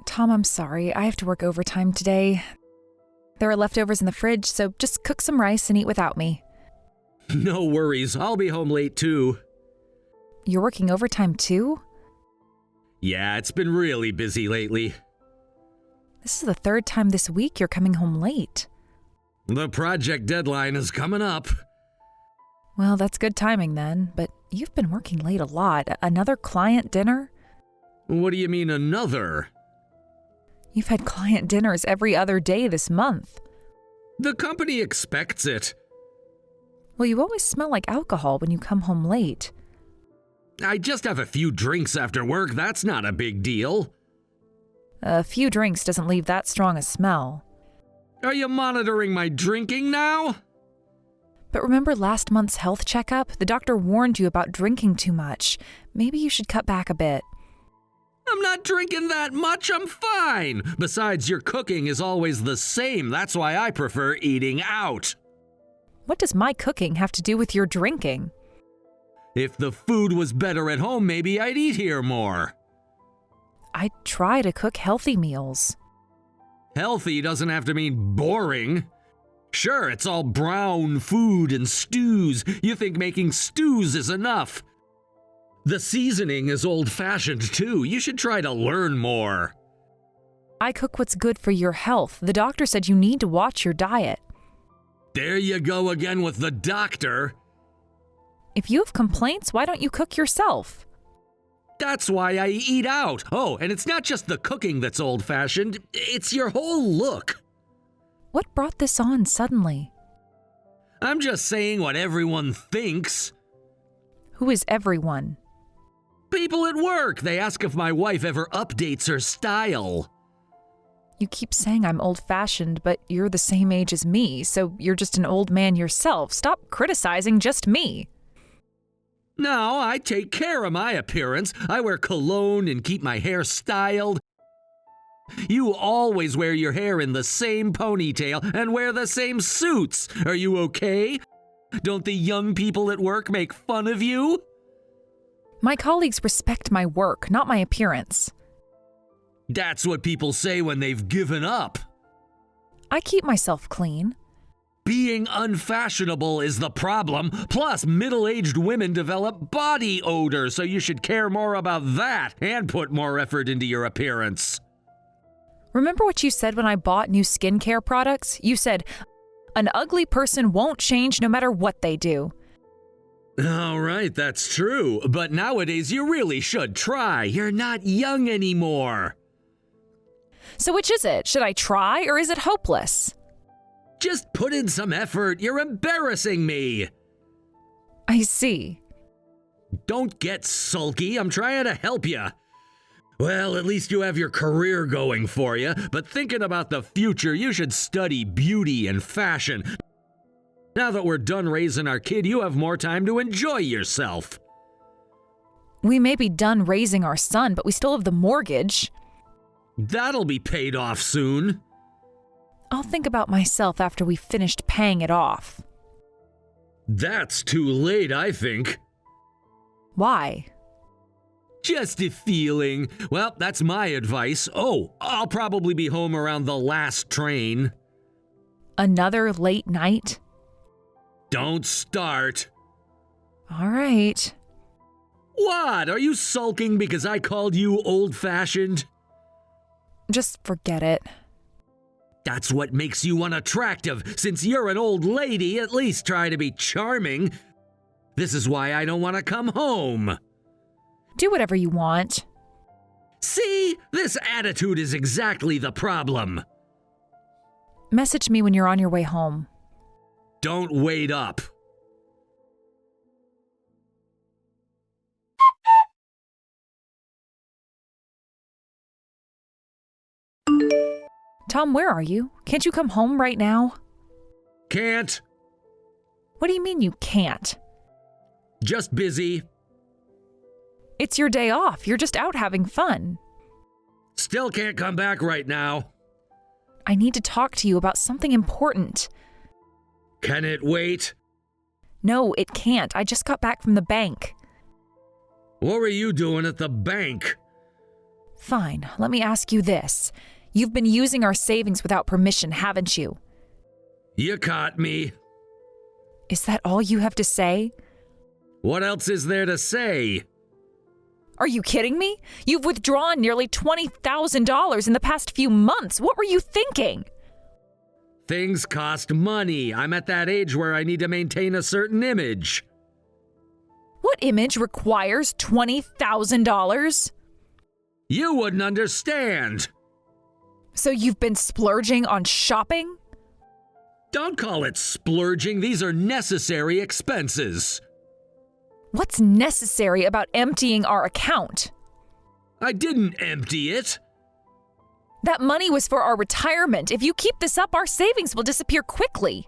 Tom, I'm sorry. I have to work overtime today. There are leftovers in the fridge, so just cook some rice and eat without me. No worries, I'll be home late too. You're working overtime too? Yeah, it's been really busy lately. This is the third time this week you're coming home late. The project deadline is coming up. Well, that's good timing then, but you've been working late a lot. Another client dinner? What do you mean, another? You've had client dinners every other day this month. The company expects it. Well, you always smell like alcohol when you come home late. I just have a few drinks after work, that's not a big deal. A few drinks doesn't leave that strong a smell. Are you monitoring my drinking now? But remember last month's health checkup? The doctor warned you about drinking too much. Maybe you should cut back a bit. I'm not drinking that much, I'm fine. Besides, your cooking is always the same. That's why I prefer eating out. What does my cooking have to do with your drinking? If the food was better at home, maybe I'd eat here more. I try to cook healthy meals. Healthy doesn't have to mean boring. Sure, it's all brown food and stews. You think making stews is enough. The seasoning is old-fashioned too. You should try to learn more. I cook what's good for your health. The doctor said you need to watch your diet. There you go again with the doctor. If you have complaints, why don't you cook yourself? That's why I eat out. Oh, and it's not just the cooking that's old-fashioned. It's your whole look. What brought this on suddenly? I'm just saying what everyone thinks. Who is everyone? People at work. They ask if my wife ever updates her style. You keep saying I'm old-fashioned, but you're the same age as me, so you're just an old man yourself. Stop criticizing just me. No, I take care of my appearance. I wear cologne and keep my hair styled. You always wear your hair in the same ponytail and wear the same suits. Are you okay? Don't the young people at work make fun of you? My colleagues respect my work, not my appearance. That's what people say when they've given up. I keep myself clean. Being unfashionable is the problem. Plus, middle-aged women develop body odor, so you should care more about that and put more effort into your appearance. Remember what you said when I bought new skincare products? You said, an ugly person won't change no matter what they do. All right, that's true. But nowadays, you really should try. You're not young anymore. So which is it? Should I try or is it hopeless? Just put in some effort. You're embarrassing me. I see. Don't get sulky. I'm trying to help you. Well, at least you have your career going for you. But thinking about the future, you should study beauty and fashion. Now that we're done raising our kid, you have more time to enjoy yourself. We may be done raising our son, but we still have the mortgage. That'll be paid off soon. I'll think about myself after we've finished paying it off. That's too late, I think. Why? Just a feeling. Well, that's my advice. Oh, I'll probably be home around the last train. Another late night? Don't start. All right. What? Are you sulking because I called you old-fashioned? Just forget it. That's what makes you unattractive. Since you're an old lady, at least try to be charming. This is why I don't want to come home. Do whatever you want. See? This attitude is exactly the problem. Message me when you're on your way home. Don't wait up. Tom, where are you? Can't you come home right now? Can't. What do you mean you can't? Just busy. It's your day off. You're just out having fun. Still can't come back right now. I need to talk to you about something important. Can it wait? No, it can't. I just got back from the bank. What were you doing at the bank? Fine, let me ask you this. You've been using our savings without permission, haven't you? You caught me. Is that all you have to say? What else is there to say? Are you kidding me? You've withdrawn nearly $20,000 in the past few months. What were you thinking? Things cost money. I'm at that age where I need to maintain a certain image. What image requires $20,000? You wouldn't understand. So you've been splurging on shopping? Don't call it splurging. These are necessary expenses. What's necessary about emptying our account? I didn't empty it. That money was for our retirement. If you keep this up, our savings will disappear quickly.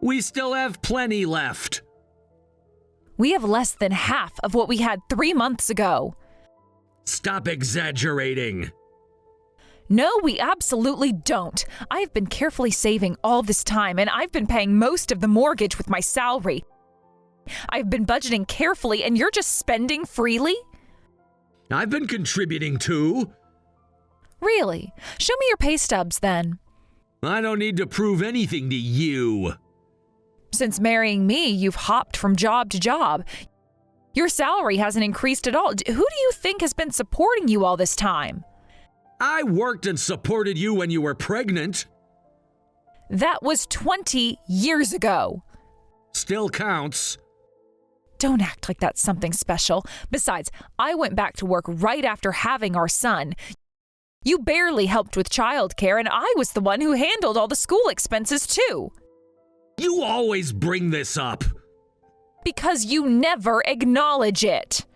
We still have plenty left. We have less than half of what we had 3 months ago. Stop exaggerating. No, we absolutely don't. I've been carefully saving all this time, and I've been paying most of the mortgage with my salary. I've been budgeting carefully, and you're just spending freely? I've been contributing too. Really? Show me your pay stubs then. I don't need to prove anything to you. Since marrying me, you've hopped from job to job. Your salary hasn't increased at all. Who do you think has been supporting you all this time? I worked and supported you when you were pregnant. That was 20 years ago. Still counts. Don't act like that's something special. Besides, I went back to work right after having our son. You barely helped with childcare, and I was the one who handled all the school expenses too. You always bring this up. Because you never acknowledge it.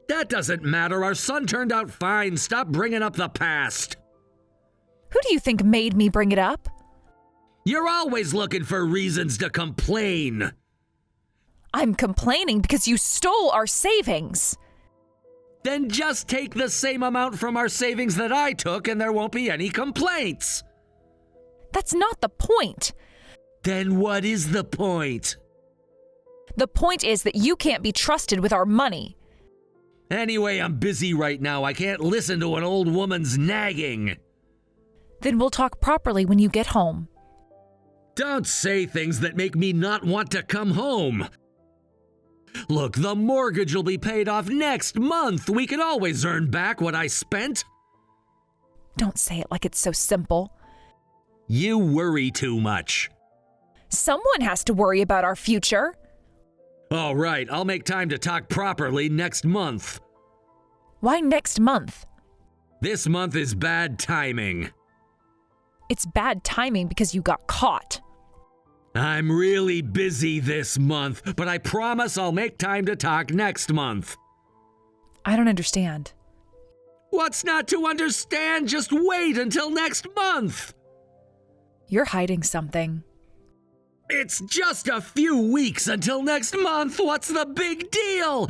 That doesn't matter. Our son turned out fine. Stop bringing up the past. Who do you think made me bring it up? You're always looking for reasons to complain. I'm complaining because you stole our savings. Then just take the same amount from our savings that I took and there won't be any complaints. That's not the point. Then what is the point? The point is that you can't be trusted with our money. Anyway, I'm busy right now. I can't listen to an old woman's nagging. Then we'll talk properly when you get home. Don't say things that make me not want to come home. Look, the mortgage will be paid off next month. We can always earn back what I spent. Don't say it like it's so simple. You worry too much. Someone has to worry about our future. All right, I'll make time to talk properly next month. Why next month? This month is bad timing. It's bad timing because you got caught. I'm really busy this month, but I promise I'll make time to talk next month. I don't understand. What's not to understand? Just wait until next month. You're hiding something. It's just a few weeks until next month. What's the big deal?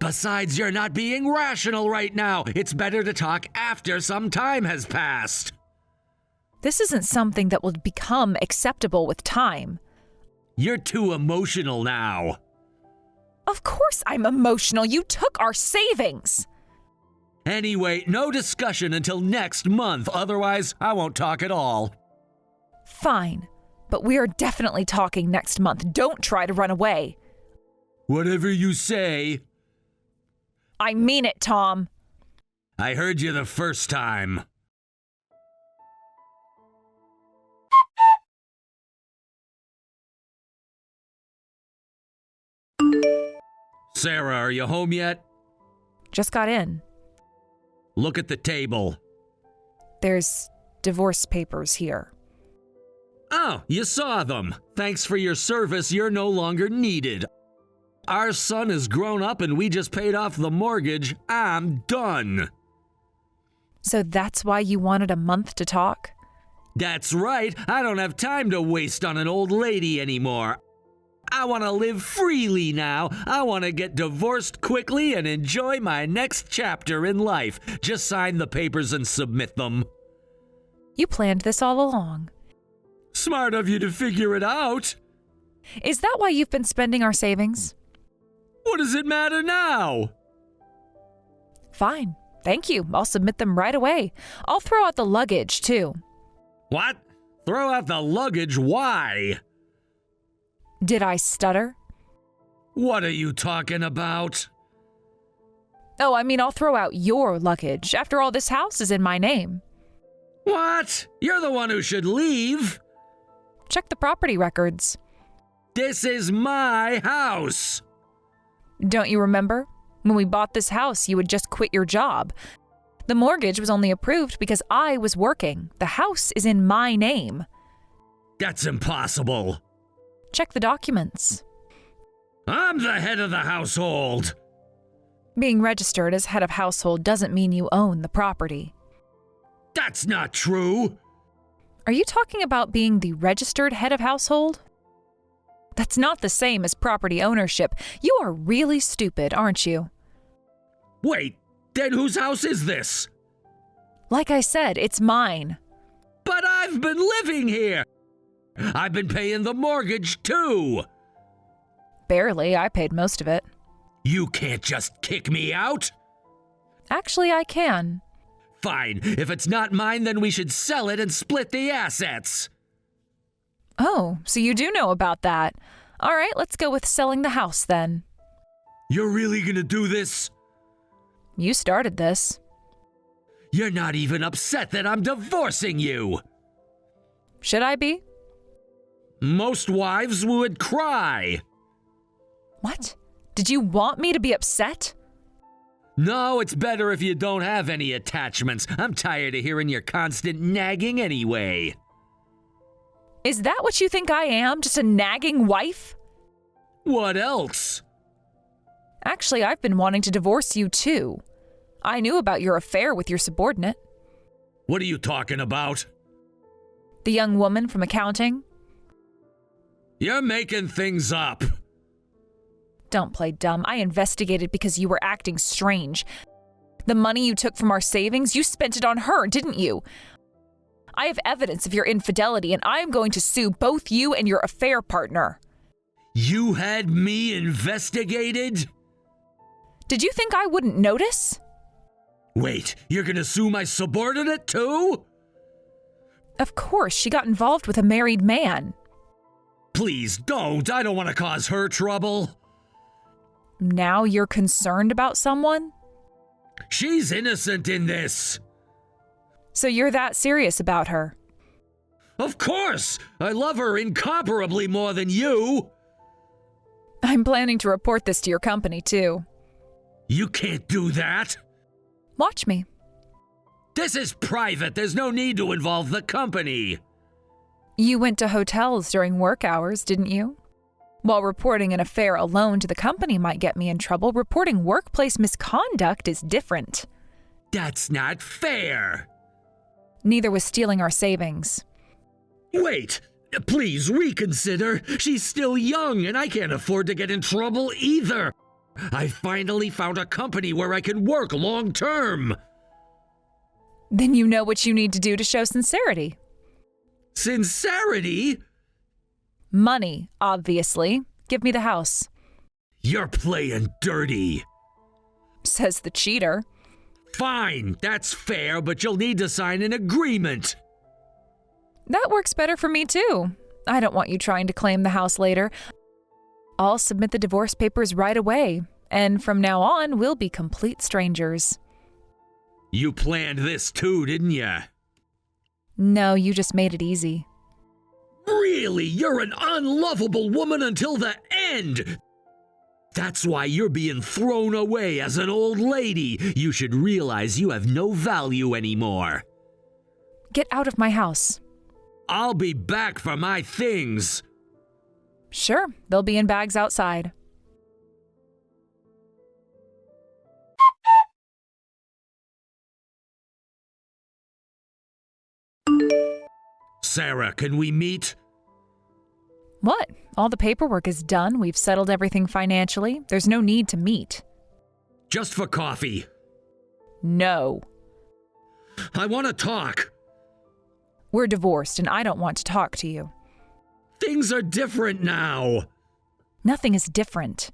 Besides, you're not being rational right now. It's better to talk after some time has passed. This isn't something that will become acceptable with time. You're too emotional now. Of course I'm emotional. You took our savings. Anyway, no discussion until next month. Otherwise, I won't talk at all. Fine, but we are definitely talking next month. Don't try to run away. Whatever you say. I mean it, Tom. I heard you the first time. Sarah, are you home yet? Just got in. Look at the table. There's divorce papers here. Oh, you saw them. Thanks for your service, you're no longer needed. Our son is grown up and we just paid off the mortgage. I'm done. So that's why you wanted a month to talk? That's right. I don't have time to waste on an old lady anymore. I want to live freely now. I want to get divorced quickly and enjoy my next chapter in life. Just sign the papers and submit them. You planned this all along. Smart of you to figure it out. Is that why you've been spending our savings? What does it matter now? Fine. Thank you. I'll submit them right away. I'll throw out the luggage, too. What? Throw out the luggage? Why? Did I stutter? What are you talking about? Oh, I mean, I'll throw out your luggage. After all, this house is in my name. What? You're the one who should leave. Check the property records. This is my house. Don't you remember? When we bought this house, you had just quit your job. The mortgage was only approved because I was working. The house is in my name. That's impossible. Check the documents. I'm the head of the household. Being registered as head of household doesn't mean you own the property. That's not true. Are you talking about being the registered head of household? That's not the same as property ownership. You are really stupid, aren't you? Wait, then whose house is this? Like I said, it's mine. But I've been living here. I've been paying the mortgage too. Barely, I paid most of it. You can't just kick me out. Actually, I can. Fine, if it's not mine, then we should sell it and split the assets. Oh, so you do know about that. All right, let's go with selling the house then. You're really gonna do this? You started this. You're not even upset that I'm divorcing you. Should I be? Most wives would cry. What? Did you want me to be upset? No, it's better if you don't have any attachments. I'm tired of hearing your constant nagging anyway. Is that what you think I am? Just a nagging wife? What else? Actually, I've been wanting to divorce you too. I knew about your affair with your subordinate. What are you talking about? The young woman from accounting? You're making things up. Don't play dumb. I investigated because you were acting strange. The money you took from our savings, you spent it on her, didn't you? I have evidence of your infidelity, and I am going to sue both you and your affair partner. You had me investigated? Did you think I wouldn't notice? Wait, you're gonna sue my subordinate too? Of course, she got involved with a married man. Please don't. I don't want to cause her trouble. Now you're concerned about someone? She's innocent in this. So you're that serious about her? Of course! I love her incomparably more than you. I'm planning to report this to your company, too. You can't do that. Watch me. This is private. There's no need to involve the company. You went to hotels during work hours, didn't you? While reporting an affair alone to the company might get me in trouble, reporting workplace misconduct is different. That's not fair. Neither was stealing our savings. Wait, please reconsider. She's still young and I can't afford to get in trouble either. I finally found a company where I can work long term. Then you know what you need to do to show sincerity. Sincerity? Money, obviously. Give me the house. You're playing dirty. Says the cheater. Fine, that's fair, but you'll need to sign an agreement. That works better for me too. I don't want you trying to claim the house later. I'll submit the divorce papers right away, and from now on, we'll be complete strangers. You planned this too, didn't you? No, you just made it easy. Really? You're an unlovable woman until the end! That's why you're being thrown away as an old lady. You should realize you have no value anymore. Get out of my house. I'll be back for my things. Sure, they'll be in bags outside. Sarah, can we meet? What? All the paperwork is done. We've settled everything financially. There's no need to meet. Just for coffee. No. I want to talk. We're divorced, and I don't want to talk to you. Things are different now. Nothing is different.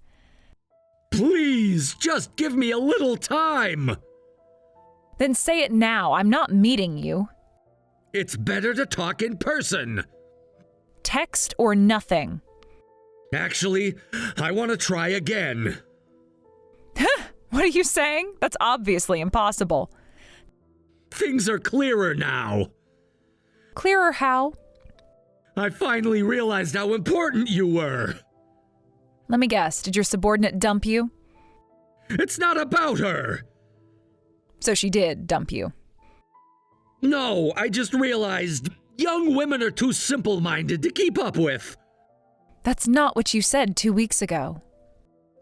Please, just give me a little time. Then say it now. I'm not meeting you. It's better to talk in person. Text or nothing. Actually, I want to try again. What are you saying? That's obviously impossible. Things are clearer now. Clearer how? I finally realized how important you were. Let me guess, did your subordinate dump you? It's not about her. So she did dump you. No, I just realized young women are too simple-minded to keep up with. That's not what you said 2 weeks ago.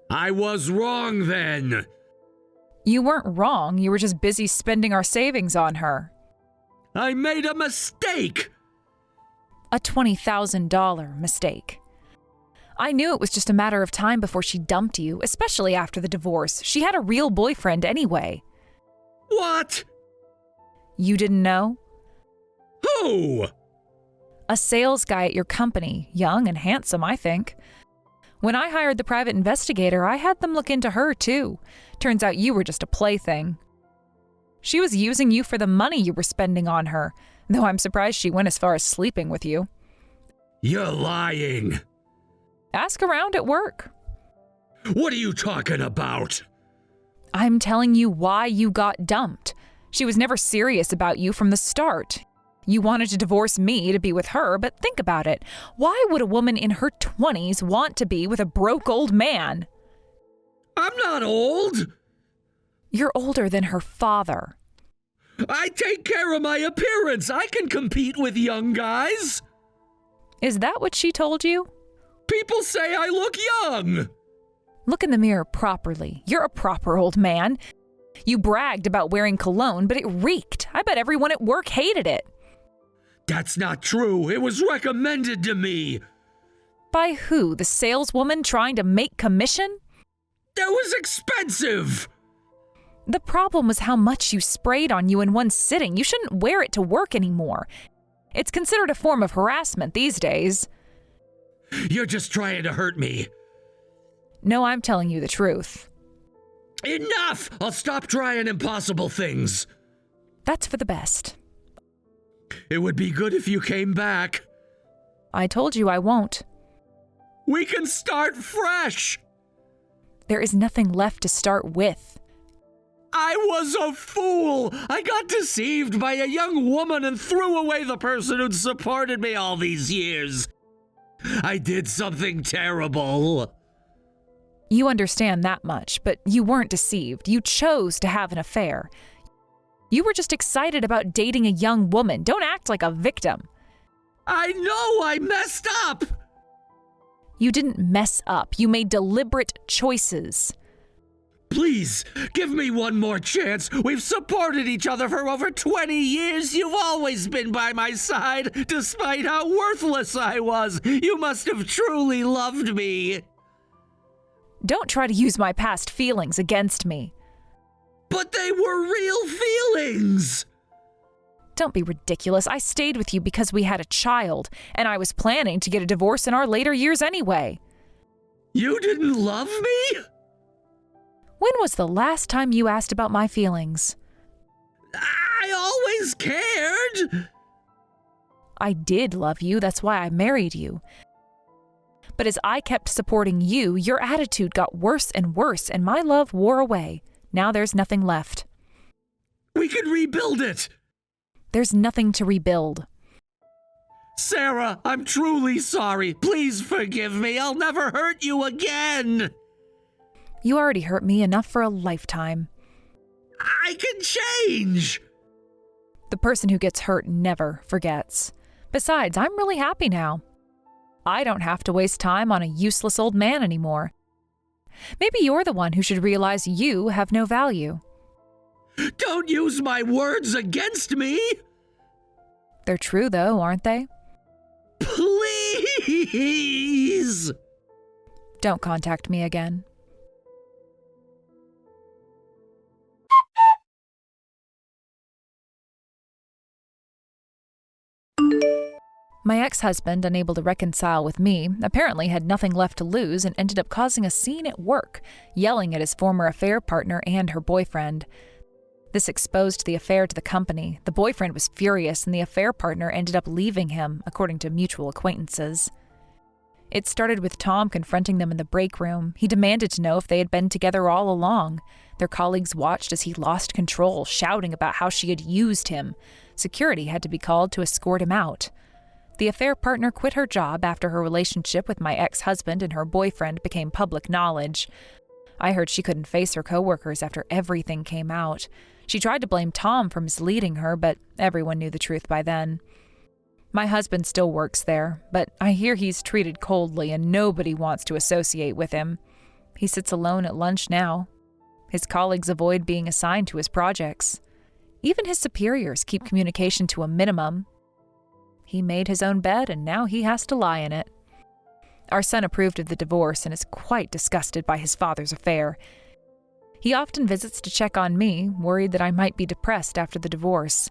I was wrong then. You weren't wrong, you were just busy spending our savings on her. I made a mistake. A $20,000 mistake. I knew it was just a matter of time before she dumped you, especially after the divorce. She had a real boyfriend anyway. What? You didn't know? Who? A sales guy at your company, young and handsome, I think. When I hired the private investigator, I had them look into her too. Turns out you were just a plaything. She was using you for the money you were spending on her, though I'm surprised she went as far as sleeping with you. You're lying. Ask around at work. What are you talking about? I'm telling you why you got dumped. She was never serious about you from the start. You wanted to divorce me to be with her, but think about it. Why would a woman in her 20s want to be with a broke old man? I'm not old. You're older than her father. I take care of my appearance. I can compete with young guys. Is that what she told you? People say I look young. Look in the mirror properly. You're a proper old man. You bragged about wearing cologne, but it reeked. I bet everyone at work hated it. That's not true. It was recommended to me. By who? The saleswoman trying to make commission? That was expensive. The problem was how much you sprayed on you in one sitting. You shouldn't wear it to work anymore. It's considered a form of harassment these days. You're just trying to hurt me. No, I'm telling you the truth. Enough! I'll stop trying impossible things. That's for the best. It would be good if you came back. I told you I won't. We can start fresh. There is nothing left to start with. I was a fool. I got deceived by a young woman and threw away the person who'd supported me all these years. I did something terrible. You understand that much, but you weren't deceived. You chose to have an affair. You were just excited about dating a young woman. Don't act like a victim. I know I messed up. You didn't mess up. You made deliberate choices. Please, give me one more chance. We've supported each other for over 20 years. You've always been by my side, despite how worthless I was. You must have truly loved me. Don't try to use my past feelings against me. But they were real feelings. Don't be ridiculous. I stayed with you because we had a child, and I was planning to get a divorce in our later years anyway. You didn't love me? When was the last time you asked about my feelings? I always cared. I did love you. That's why I married you. But as I kept supporting you, your attitude got worse and worse, and my love wore away. Now there's nothing left. We can rebuild it. There's nothing to rebuild. Sarah, I'm truly sorry. Please forgive me. I'll never hurt you again. You already hurt me enough for a lifetime. I can change. The person who gets hurt never forgets. Besides, I'm really happy now. I don't have to waste time on a useless old man anymore. Maybe you're the one who should realize you have no value. Don't use my words against me. They're true, though, aren't they? Please. Don't contact me again. My ex-husband, unable to reconcile with me, apparently had nothing left to lose and ended up causing a scene at work, yelling at his former affair partner and her boyfriend. This exposed the affair to the company. The boyfriend was furious, and the affair partner ended up leaving him, according to mutual acquaintances. It started with Tom confronting them in the break room. He demanded to know if they had been together all along. Their colleagues watched as he lost control, shouting about how she had used him. Security had to be called to escort him out. The affair partner quit her job after her relationship with my ex-husband and her boyfriend became public knowledge. I heard she couldn't face her coworkers after everything came out. She tried to blame Tom for misleading her, but everyone knew the truth by then. My husband still works there, but I hear he's treated coldly and nobody wants to associate with him. He sits alone at lunch now. His colleagues avoid being assigned to his projects. Even his superiors keep communication to a minimum. He made his own bed and now he has to lie in it. Our son approved of the divorce and is quite disgusted by his father's affair. He often visits to check on me, worried that I might be depressed after the divorce.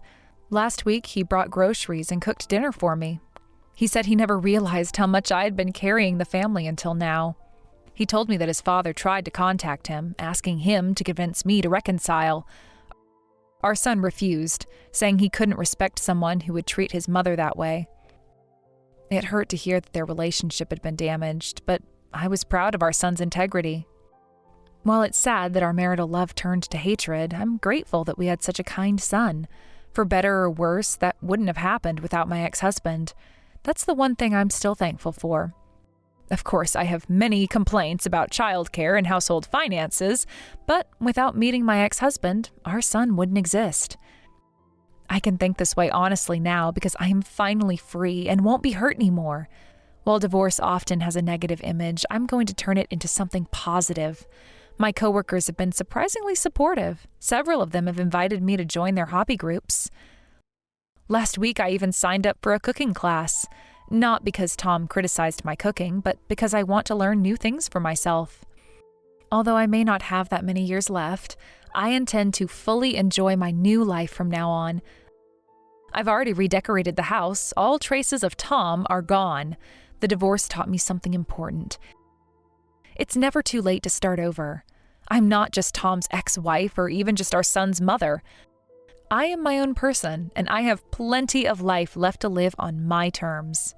Last week, he brought groceries and cooked dinner for me. He said he never realized how much I had been carrying the family until now. He told me that his father tried to contact him, asking him to convince me to reconcile. Our son refused, saying he couldn't respect someone who would treat his mother that way. It hurt to hear that their relationship had been damaged, but I was proud of our son's integrity. While it's sad that our marital love turned to hatred, I'm grateful that we had such a kind son. For better or worse, that wouldn't have happened without my ex-husband. That's the one thing I'm still thankful for. Of course, I have many complaints about childcare and household finances, but without meeting my ex-husband, our son wouldn't exist. I can think this way honestly now because I am finally free and won't be hurt anymore. While divorce often has a negative image, I'm going to turn it into something positive. My coworkers have been surprisingly supportive. Several of them have invited me to join their hobby groups. Last week, I even signed up for a cooking class. Not because Tom criticized my cooking, but because I want to learn new things for myself. Although I may not have that many years left, I intend to fully enjoy my new life from now on. I've already redecorated the house. All traces of Tom are gone. The divorce taught me something important. It's never too late to start over. I'm not just Tom's ex-wife or even just our son's mother. I am my own person, and I have plenty of life left to live on my terms.